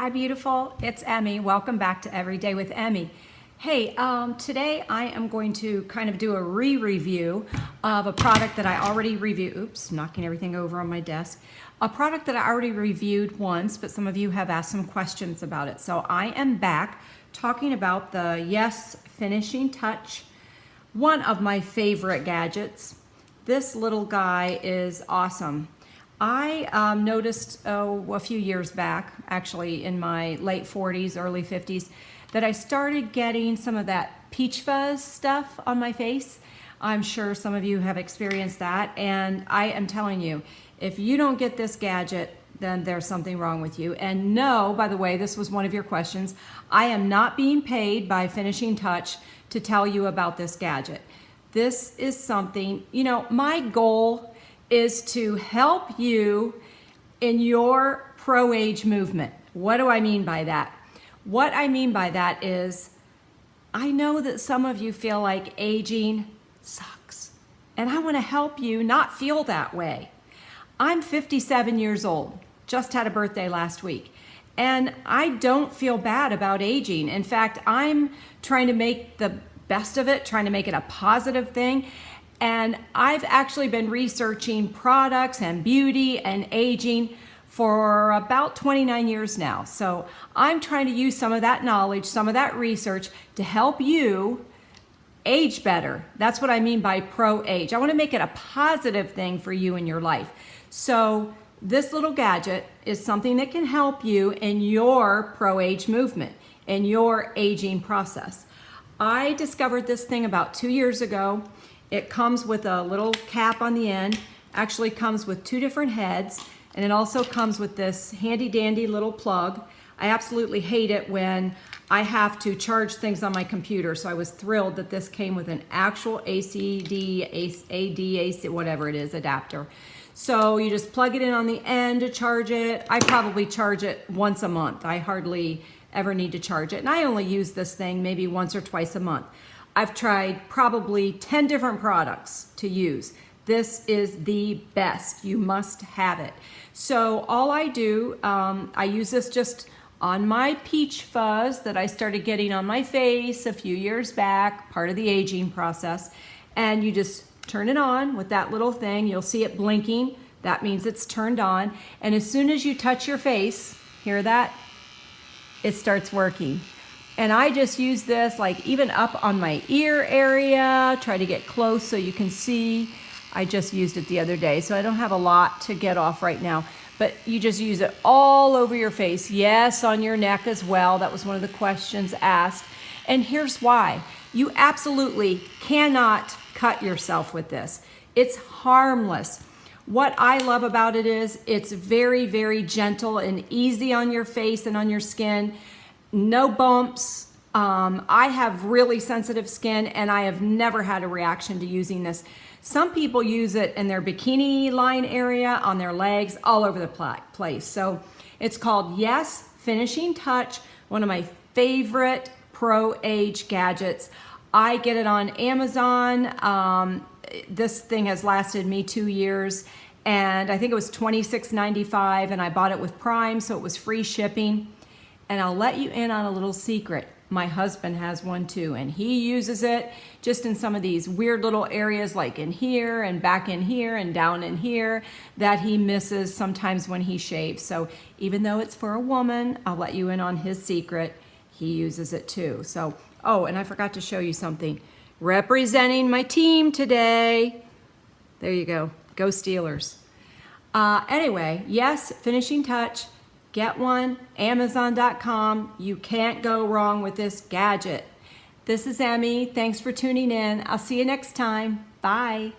Hi, beautiful. It's Emmy. Welcome back to Everyday with Emmy. Hey, today I am going to kind of do a re-review of a product that I already reviewed. Oops, knocking everything over on my desk. A product that I already reviewed once, but some of you have asked some questions about it. So I am back talking about the Yes Finishing Touch, one of my favorite gadgets. This little guy is awesome. I noticed a few years back, actually in my late 40s, early 50s, that I started getting some of that peach fuzz stuff on my face. I'm sure some of you have experienced that, and I am telling you, if you don't get this gadget, then there's something wrong with you. And no, by the way, this was one of your questions, I am not being paid by Finishing Touch to tell you about this gadget. This is something, my goal is to help you in your pro-age movement. What do I mean by that? What I mean by that is, I know that some of you feel like aging sucks, and I want to help you not feel that way. I'm 57 years old, just had a birthday last week, and I don't feel bad about aging. In fact, I'm trying to make the best of it, trying to make it a positive thing. And I've actually been researching products and beauty and aging for about 29 years now. So I'm trying to use some of that knowledge, some of that research to help you age better. That's what I mean by pro-age. I want to make it a positive thing for you in your life. So this little gadget is something that can help you in your pro-age movement, in your aging process. I discovered this thing about 2 years ago. It comes with a little cap on the end, actually comes with two different heads, and it also comes with this handy dandy little plug. I absolutely hate it when I have to charge things on my computer, so I was thrilled that this came with an actual AC, whatever it is, adapter. So you just plug it in on the end to charge it. I probably charge it once a month. I hardly ever need to charge it, and I only use this thing maybe once or twice a month. I've tried probably 10 different products to use. This is the best. You must have it. So all I do, I use this just on my peach fuzz that I started getting on my face a few years back, part of the aging process. And you just turn it on with that little thing. You'll see it blinking. That means it's turned on. And as soon as you touch your face, hear that? It starts working. And I just use this like even up on my ear area, try to get close so you can see. I just used it the other day, so I don't have a lot to get off right now. But you just use it all over your face. Yes, on your neck as well. That was one of the questions asked. And here's why. You absolutely cannot cut yourself with this. It's harmless. What I love about it is it's very, very gentle and easy on your face and on your skin. No bumps. I have really sensitive skin, and I have never had a reaction to using this. Some people use it in their bikini line area, on their legs, all over the place. So it's called Yes Finishing Touch, one of my favorite pro-age gadgets. I get it on Amazon. This thing has lasted me 2 years, and I think it was $26.95, and I bought it with Prime, so it was free shipping. And I'll let you in on a little secret. My husband has one too, and he uses it just in some of these weird little areas like in here and back in here and down in here that he misses sometimes when he shaves. So even though it's for a woman, I'll let you in on his secret. He uses it too. So, oh, and I forgot to show you something. Representing my team today. There you go. Go Steelers. Anyway, Yes Finishing Touch. Get one, Amazon.com. You can't go wrong with this gadget. This is Emmy. Thanks for tuning in. I'll see you next time. Bye.